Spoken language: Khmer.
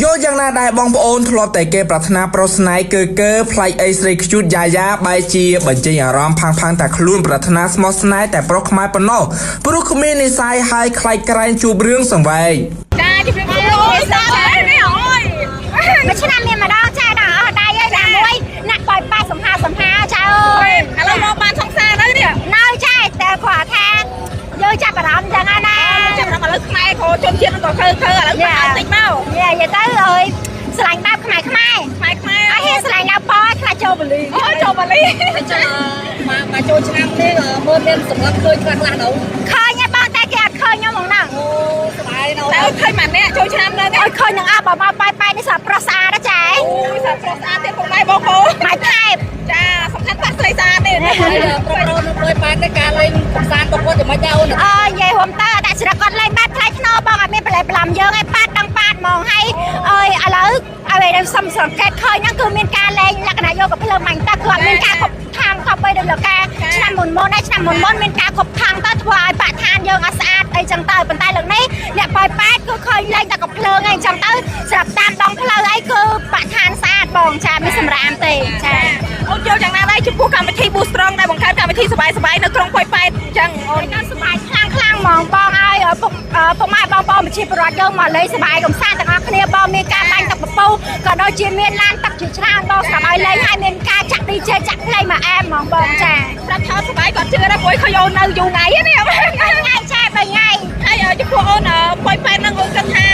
យោយ៉ាងណាដែរបងប្អូនធ្លាប់តែគេប្រាថ្នាប្រុសស្នេហ៍កើផ្លៃអីស្រីខ្ជូតយ៉ាបែជាបញ្ចេញអារម្មណ៍ផាំងតែខ្លួនប្រាថ្នាស្មោះស្នេហ៍តែប្រុសខ្មែរប៉ុណ្ណោះព្រោះគ្មាននិស័យហើយខ្លាចក្រែងជួបរឿងសង្វេគចាជម្រាបសួរអូយសានេះអូយមួយឆ្នាំមានម្ដងចាដល់អស់ដៃហើយណាមួយណាក់បើប៉ាសំហាចាអើយឥឡូវមកបានសង្សារទៅនេះនៅចាតែគាត់ថាយើងចាប់អារម្មណ៍ចឹងណាចាំដល់ឥឡូវខ្មែរក៏ជនជាតិក៏ខើឥឡូវបានតិចមកនិយាយទៅអើយស្រឡាញ់បែបខ្មែរអត់ហ៊ានស្រឡាញ់ដល់ប៉ខ្លាចចូលបលីអូចូលបលីចាំមកចូលឆ្នាំនេះមើលមានសម្រាប់ឃើញខ្លះទៅឃើញហើយបងតែគេអត់ឃើញខ្ញុំហ្មងណាអូសប្បាយណាស់តែឃើញម៉ាក់អ្នកចូលឆ្នាំហ្នឹងអូយឃើញនឹងអើបើមកបាយនេះស្អាតប្រុសស្អាតណាចាអូយស្អាតប្រុសស្អាតទៀតពុកម៉ែបងប្អូនម៉ែថែបចាសំខាន់ប៉ះស្រីស្អាតនេះប្រុសនៅមួយប៉ែនេះការលេងកំសាន្តបងប្អូនចាំមិនដែរអូនអើនិយាយហមតើដាក់ស្រាគាត់លេងបែបថ្លៃថ្នូរបងអត់មានប្រឡែប្រឡំយើងឯងប៉ាតដឹងប៉ាតហ្មងហើយអើយឥឡូវអ្វីដែលសំសង្កេតឃើញហ្នឹងគឺមានការលេងលក្ខណៈយកកំភ្លើងមាញ់តើគាត់មានការគ្រប់ខាងខប់បីដល់លកាឆ្នាំមុនមានការគ្រប់ខាងទៅធ្វើឲ្យបរិស្ថានយើងអត់ស្អាតអីចឹងទៅប៉ុន្តែលើកនេះអ្នកប៉ែតគឺឃើញលេងតែកំភ្លើងឯងចឹងទៅស្រាប់តាមដងផ្លូវអីគឺបរិស្ថានស្អាតបងចាមានសម្រាមទេចាអូនយល់យ៉ាងណាដែរចំពោះកម្មវិធី Boost Strong ដែលបង្កើតកម្មវិធីសប្បាយៗនៅក្រុងប៉ែតចឹងអូនទៅសប្បាយខ្លាំងហ្មងបងឲ្យពុកម៉ែបងប្អូនប្រជាពលរដ្ឋយើងមកលេងសប្បាយកំសាន្តទាំងអស់គ្នាបងមានការបាញ់ទឹកពពុះក៏ដូចជាមានឡានទឹកជាច្រើនបងសម្រាប់ឲ្យលេងហើយមានការចាក់ DJ ចាក់ភ្លេងមកអែមហ្មងបងចាប្រាប់ថាសប្បាយគាត់ជឿដែរព្រោះឃើញអូននៅយូរថ្ងៃនេះថ្ងៃចា3ថ្ងៃហើយចំពោះអូនប៉ែតហ្នឹងអូនគិតថា